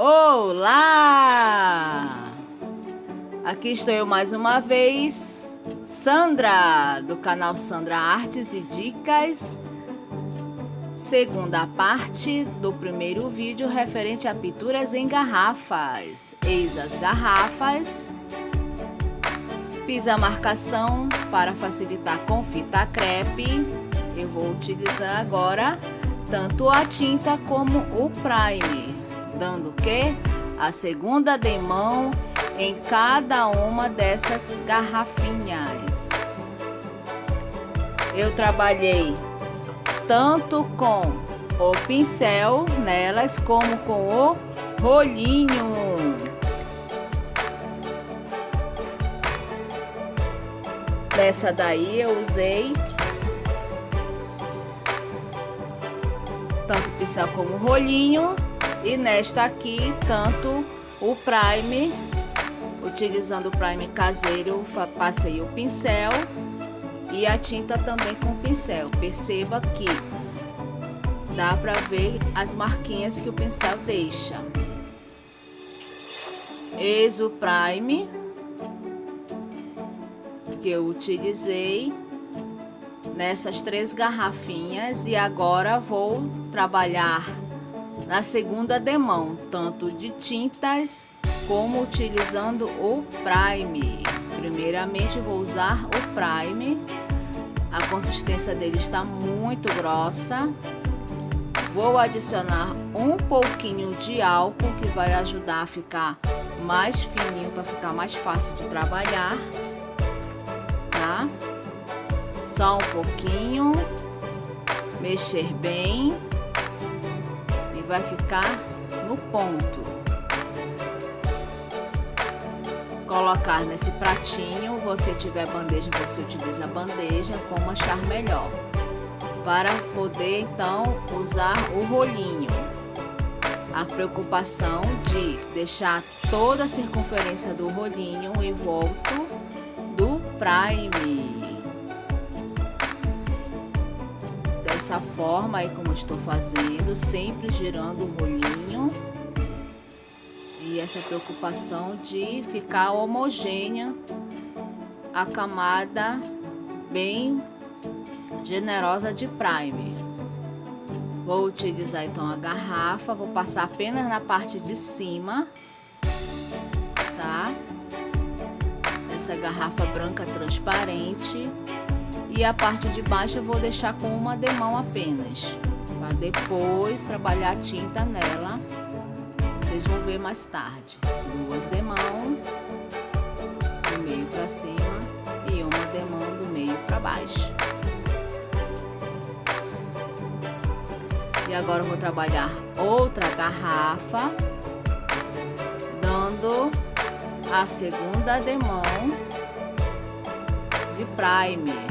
Olá! Aqui estou eu mais uma vez, Sandra, do canal Sandra Artes e Dicas. Segunda parte do primeiro vídeo referente a pinturas em garrafas. Eis as garrafas. Fiz a marcação para facilitar com fita crepe. Eu vou utilizar agora tanto a tinta como o primer, dando o quê? A segunda demão em cada uma dessas garrafinhas. Eu trabalhei tanto com o pincel nelas como com o rolinho. Nessa daí eu usei tanto o pincel como o rolinho, e nesta aqui tanto o primer, utilizando o primer caseiro, passei o pincel e a tinta também com o pincel. Perceba que dá para ver as marquinhas que o pincel deixa. Eis o primer que eu utilizei nessas 3 garrafinhas, e agora vou trabalhar na segunda demão, tanto de tintas como utilizando o primer. Primeiramente vou usar o primer. A consistência dele está muito grossa. Vou adicionar um pouquinho de álcool, que vai ajudar a ficar mais fininho, para ficar mais fácil de trabalhar, tá? Só um pouquinho, mexer bem e vai ficar no ponto. Colocar nesse pratinho, você tiver bandeja, você utiliza a bandeja, como achar melhor, para poder então usar o rolinho. A preocupação de deixar toda a circunferência do rolinho em volta do primer. Dessa forma aí como eu estou fazendo, sempre girando o rolinho. E essa preocupação de ficar homogênea a camada bem generosa de primer. Vou utilizar então a garrafa, vou passar apenas na parte de cima, tá? Essa garrafa branca transparente. E a parte de baixo eu vou deixar com uma demão apenas, para depois trabalhar a tinta nela. Vocês vão ver mais tarde. 2 demãos do meio para cima e uma demão do meio para baixo. E agora eu vou trabalhar outra garrafa, dando a segunda demão de primer.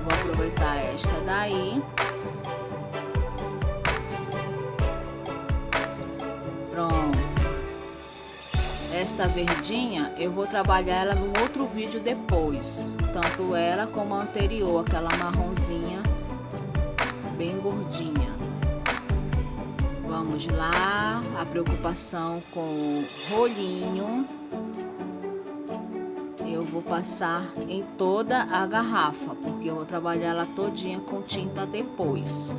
Vou aproveitar esta daí. Pronto. Esta verdinha eu vou trabalhar ela no outro vídeo depois. Tanto ela como a anterior, aquela marronzinha bem gordinha. Vamos lá. A preocupação com o rolinho. Eu vou passar em toda a garrafa, porque eu vou trabalhar ela todinha com tinta depois.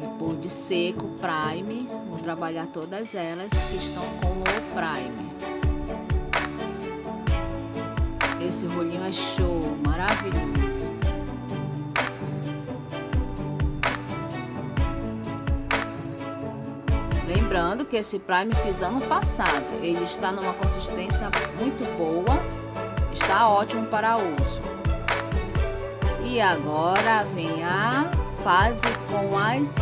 Depois de seco o primer, vou trabalhar todas elas que estão com o primer. Esse rolinho é show, maravilhoso. Lembrando que esse primer fiz ano passado, ele está numa consistência muito boa, está ótimo para uso. E agora vem a fase com as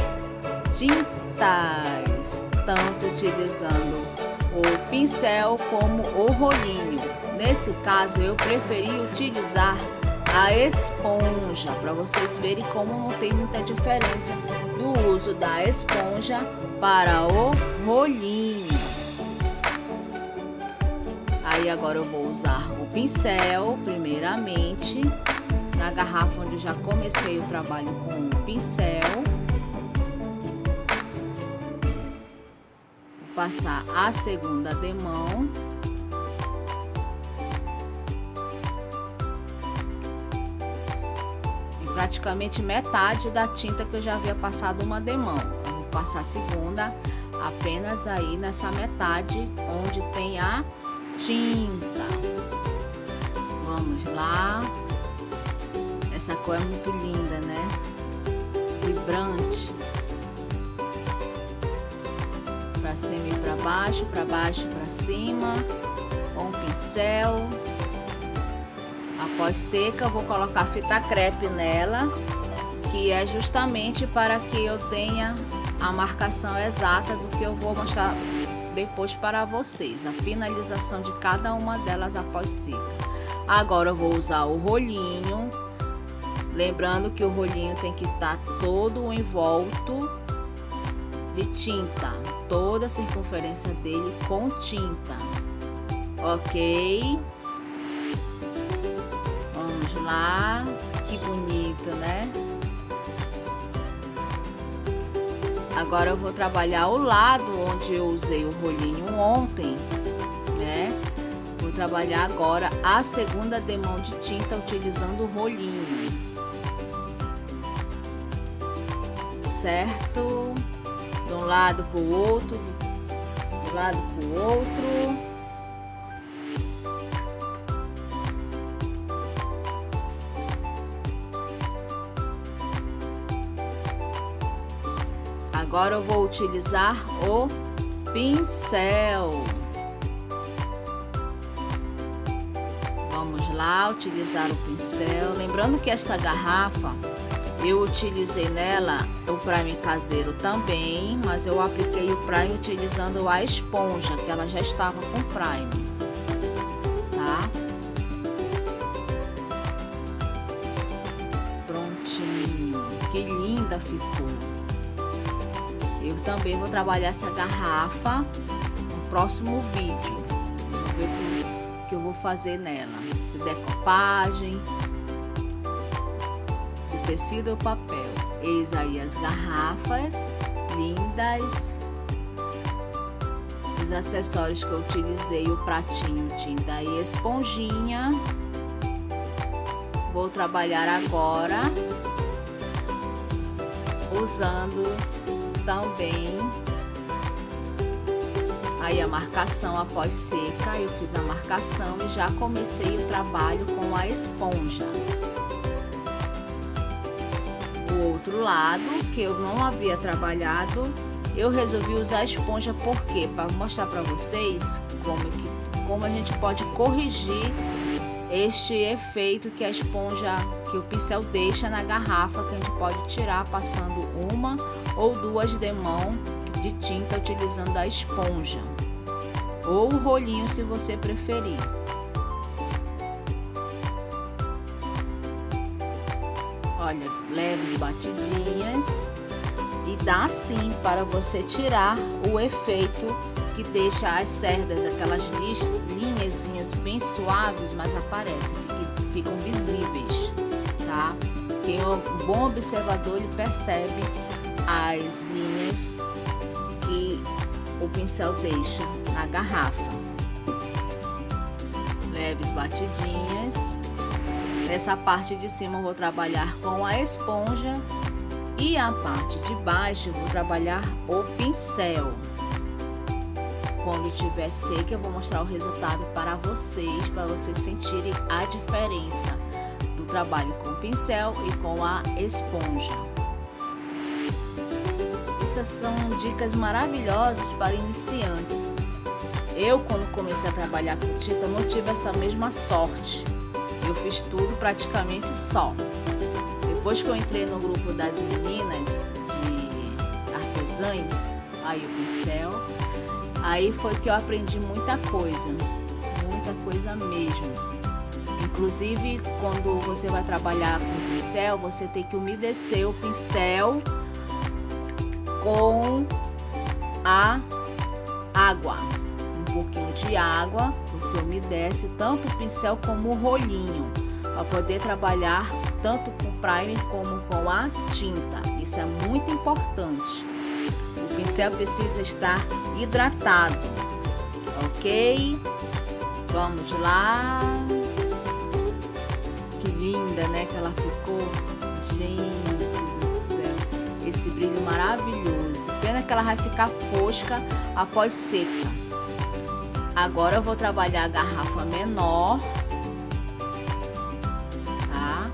tintas, tanto utilizando o pincel como o rolinho. Nesse caso eu preferi utilizar a esponja, para vocês verem como não tem muita diferença do uso da esponja para o rolinho. Aí agora eu vou usar o pincel primeiramente na garrafa onde eu já comecei o trabalho com o pincel. passar a segunda demão. E praticamente metade da tinta que eu já havia passado uma demão. Eu vou passar a segunda apenas aí nessa metade onde tem a tinta. Vamos lá. Essa cor é muito linda, né? Vibrante. Para cima e para baixo e para cima. Com o pincel. Após seca, eu vou colocar fita crepe nela, que é justamente para que eu tenha a marcação exata do que eu vou mostrar depois para vocês, a finalização de cada uma delas após seca. Agora eu vou usar o rolinho, lembrando que o rolinho tem que estar todo envolto de tinta, toda a circunferência dele com tinta, ok? Vamos lá, que bonito, né? Agora eu vou trabalhar o lado onde eu usei o rolinho ontem, né? Vou trabalhar agora a segunda demão de tinta utilizando o rolinho. Certo? De um lado para o outro, do lado para o outro. Agora eu vou utilizar o pincel. Vamos lá, utilizar o pincel. Lembrando que esta garrafa, eu utilizei nela o primer caseiro também, mas eu apliquei o primer utilizando a esponja, que ela já estava com primer, tá? Prontinho, que linda ficou. Eu também vou trabalhar essa garrafa no próximo vídeo. Vou ver o que eu vou fazer nela. Se decopagem de tecido ou papel. Eis aí as garrafas lindas. Os acessórios que eu utilizei, o pratinho, tinta e esponjinha. Vou trabalhar agora usando também aí a marcação após seca. Eu fiz a marcação e já comecei o trabalho com a esponja. O outro lado que eu não havia trabalhado, eu resolvi usar a esponja porque para mostrar para vocês como a gente pode corrigir este efeito que a esponja, que o pincel deixa na garrafa, que a gente pode tirar passando uma ou duas demãos de tinta utilizando a esponja ou o rolinho, se você preferir. Olha, leves batidinhas e dá sim para você tirar o efeito que deixa as cerdas, aquelas linhazinhas bem suaves, mas aparecem, ficam visíveis, tá? Quem é um bom observador, ele percebe as linhas que o pincel deixa na garrafa. Leves batidinhas. Nessa parte de cima eu vou trabalhar com a esponja e a parte de baixo eu vou trabalhar o pincel. Quando estiver seca, eu vou mostrar o resultado para vocês sentirem a diferença do trabalho com o pincel e com a esponja. Essas são dicas maravilhosas para iniciantes. Eu, quando comecei a trabalhar com tinta, não tive essa mesma sorte. Eu fiz tudo praticamente só. Depois que eu entrei no grupo das meninas de artesãs, aí o pincel, aí foi que eu aprendi muita coisa mesmo. Inclusive, quando você vai trabalhar com o pincel, você tem que umedecer o pincel com a água. Um pouquinho de água, você umedece tanto o pincel como o rolinho, para poder trabalhar tanto com primer como com a tinta. Isso é muito importante. O pincel precisa estar hidratado, ok? Vamos lá. Que linda, né, que ela ficou. Gente do céu, esse brilho maravilhoso. Pena que ela vai ficar fosca após seca. Agora eu vou trabalhar a garrafa menor, tá?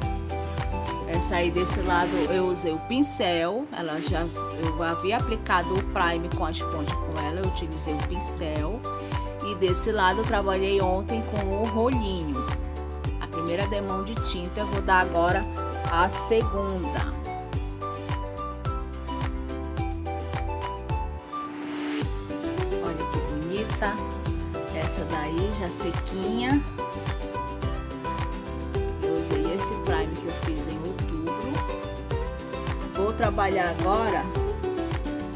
Essa aí desse lado eu usei o pincel, eu havia aplicado o primer com a esponja com ela, eu utilizei o pincel. E desse lado eu trabalhei ontem com o rolinho. A primeira demão de tinta, eu vou dar agora a segunda. Olha que bonita. Essa daí já sequinha. Eu usei esse primer que eu fiz em outubro. Vou trabalhar agora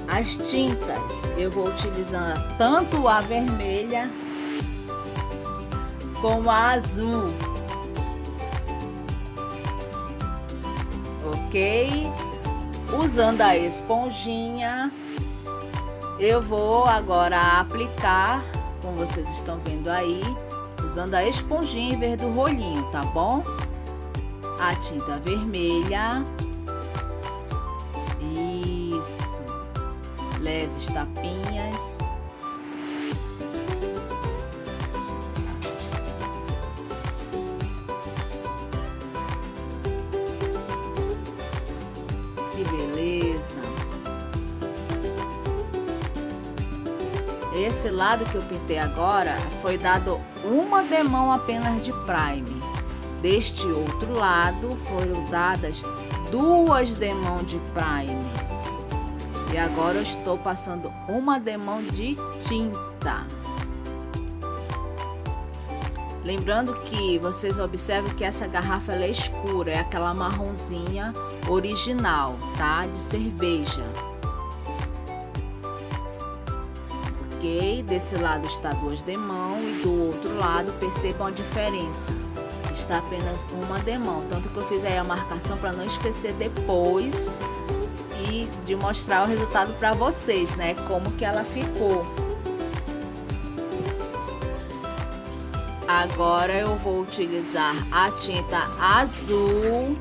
as tintas. Eu vou utilizar tanto a vermelha como a azul. Ok? Usando a esponjinha, eu vou agora aplicar, como vocês estão vendo aí, usando a esponjinha em vez do rolinho, tá bom? A tinta vermelha. Isso. Leves tapinhas. Que beleza! Esse lado que eu pintei agora foi dado uma demão apenas de primer. Deste outro lado foram dadas 2 demãos de primer. E agora eu estou passando uma demão de tinta. Lembrando que vocês observam que essa garrafa ela é escura, é aquela marronzinha original, tá? De cerveja. Ok? Desse lado está 2 demãos e do outro lado percebam a diferença. Está apenas uma demão, tanto que eu fiz aí a marcação para não esquecer depois e de mostrar o resultado para vocês, né? Como que ela ficou. Agora eu vou utilizar a tinta azul.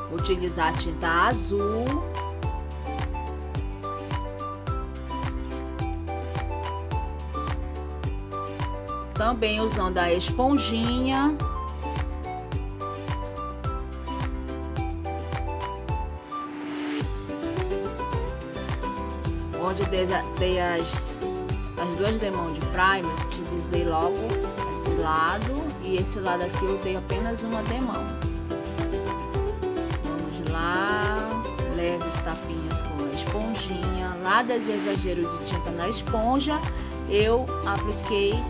Vou utilizar a tinta azul. Também usando a esponjinha. Onde dei as 2 demãos de primer, utilizei logo esse lado e esse lado aqui eu dei apenas uma demão. Vamos lá, leves tapinhas com a esponjinha, nada de exagero de tinta na esponja, eu apliquei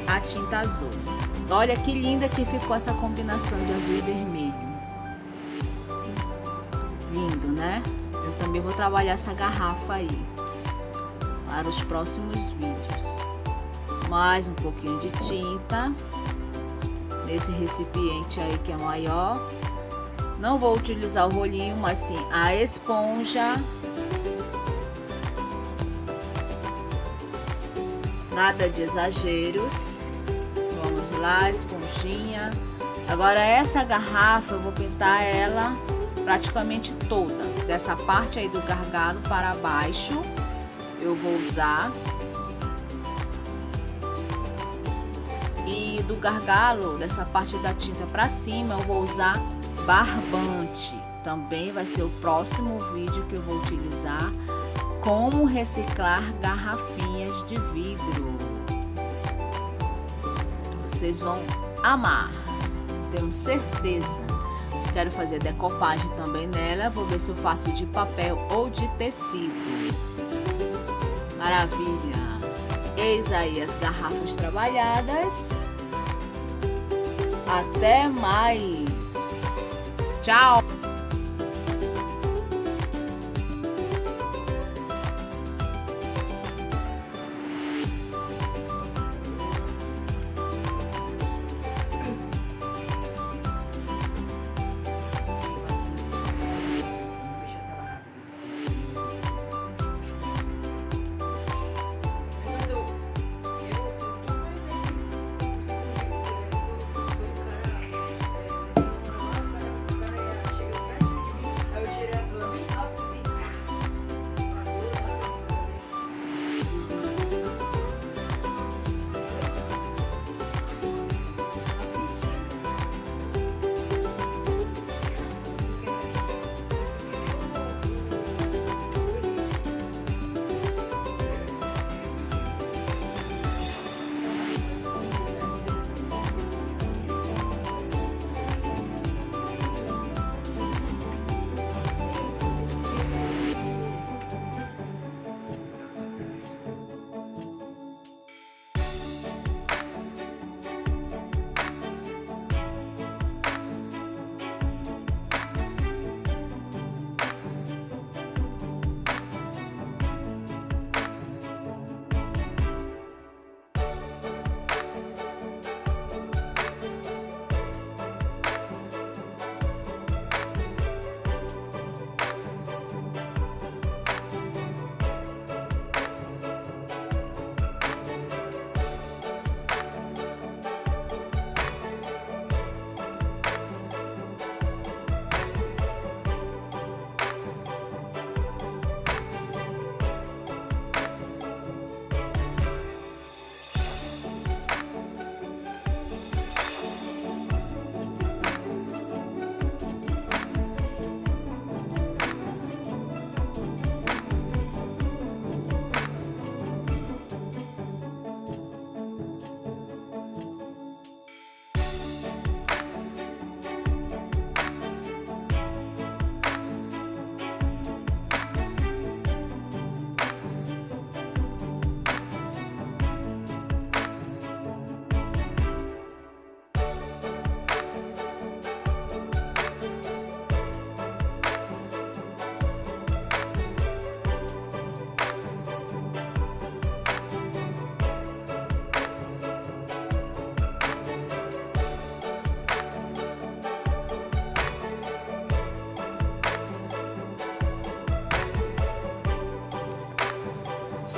a tinta azul. Olha que linda que ficou essa combinação de azul e vermelho. Lindo, né? Eu também vou trabalhar essa garrafa aí para os próximos vídeos. Mais um pouquinho de tinta nesse recipiente aí que é maior. Não vou utilizar o rolinho, mas sim a esponja. Nada de exageros. Vamos lá, esponjinha. Agora essa garrafa eu vou pintar ela praticamente toda. Dessa parte aí do gargalo para baixo eu vou usar. E do gargalo, dessa parte da tinta para cima, eu vou usar barbante. Também vai ser o próximo vídeo que eu vou utilizar. Como reciclar garrafinhas de vidro. Vocês vão amar, tenho certeza. Quero fazer decopagem também nela. Vou ver se eu faço de papel ou de tecido. Maravilha! Eis aí as garrafas trabalhadas. Até mais! Tchau!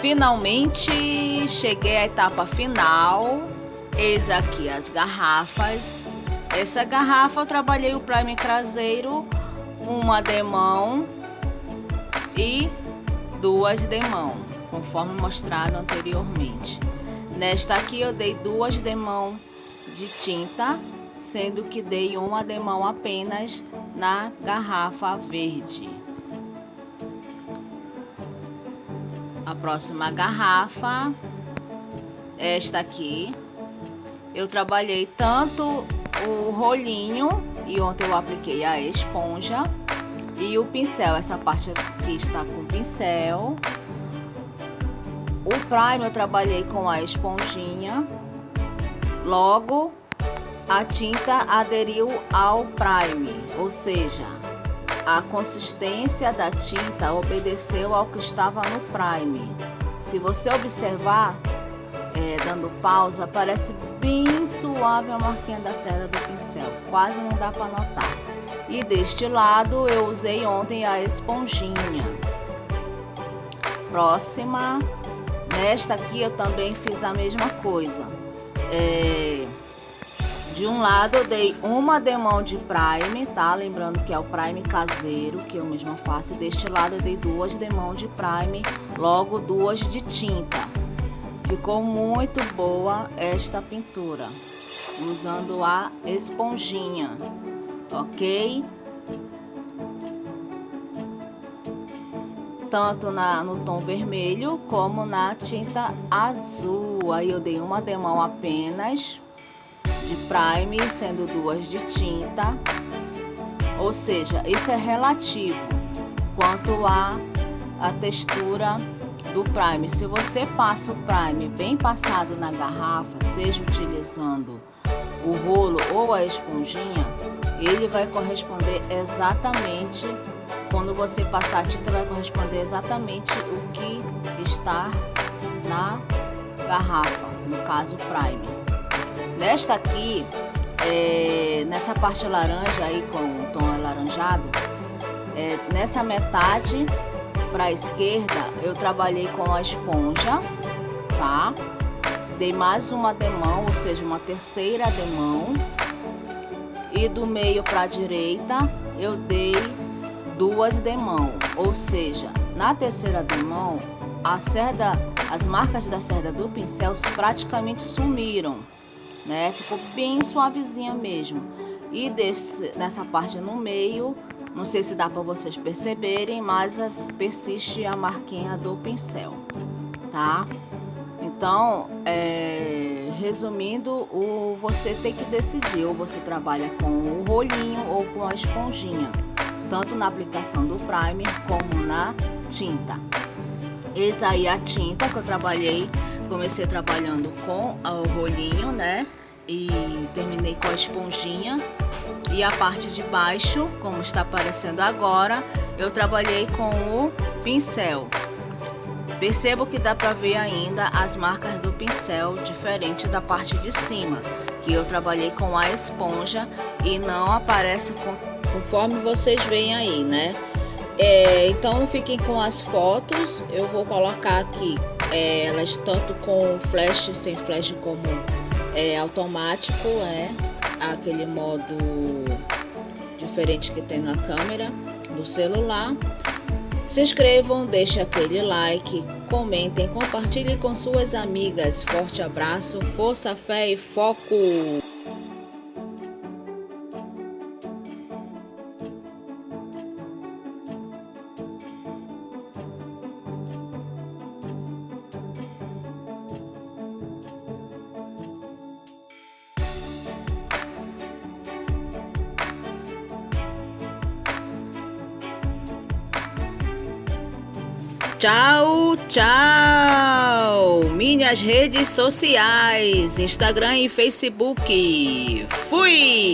Finalmente cheguei à etapa final. Eis aqui as garrafas. Essa garrafa eu trabalhei o primer traseiro, uma demão e duas demão, conforme mostrado anteriormente. Nesta aqui eu dei duas demão de tinta, sendo que dei uma demão apenas na garrafa verde. A próxima garrafa, esta aqui, eu trabalhei tanto o rolinho, e ontem eu apliquei a esponja, e o pincel. Essa parte aqui está com pincel. O primer eu trabalhei com a esponjinha. Logo, a tinta aderiu ao primer, ou seja, a consistência da tinta obedeceu ao que estava no primer. Se você observar, dando pausa, parece bem suave a marquinha da cerda do pincel, quase não dá para notar. E deste lado eu usei ontem a esponjinha. Próxima, nesta aqui eu também fiz a mesma coisa. De um lado eu dei uma demão de primer, tá? Lembrando que é o primer caseiro, que eu mesma faço. E deste lado eu dei duas demão de primer, logo duas de tinta. Ficou muito boa esta pintura, usando a esponjinha, ok? Tanto no tom vermelho como na tinta azul. Aí eu dei uma demão apenas de primer, sendo duas de tinta, ou seja, isso é relativo quanto à textura do primer. Se você passa o primer bem passado na garrafa, seja utilizando o rolo ou a esponjinha, ele vai corresponder exatamente, quando você passar a tinta, vai corresponder exatamente o que está na garrafa, no caso o primer. Nesta aqui, nessa parte laranja aí com o tom alaranjado, nessa metade para a esquerda eu trabalhei com a esponja, tá? Dei mais uma demão, ou seja, uma terceira demão, e do meio para a direita eu dei duas demão, ou seja, na terceira demão as marcas da cerda do pincel praticamente sumiram, né? Ficou bem suavezinha mesmo. E nessa parte no meio, não sei se dá para vocês perceberem, mas persiste a marquinha do pincel, tá? Então, resumindo, você tem que decidir, ou você trabalha com o rolinho ou com a esponjinha, tanto na aplicação do primer como na tinta. Eis aí a tinta que eu trabalhei. Comecei trabalhando com o rolinho, né? E terminei com a esponjinha. E a parte de baixo, como está aparecendo agora, eu trabalhei com o pincel. Percebo que dá para ver ainda as marcas do pincel, diferente da parte de cima, que eu trabalhei com a esponja e não aparece conforme vocês veem aí, né? Então fiquem com as fotos. Eu vou colocar aqui elas tanto com flash, sem flash, como automático, aquele modo diferente que tem na câmera do celular. Se inscrevam, deixem aquele like, comentem, compartilhem com suas amigas. Forte abraço, força, fé e foco! Tchau, tchau! Minhas redes sociais, Instagram e Facebook. Fui!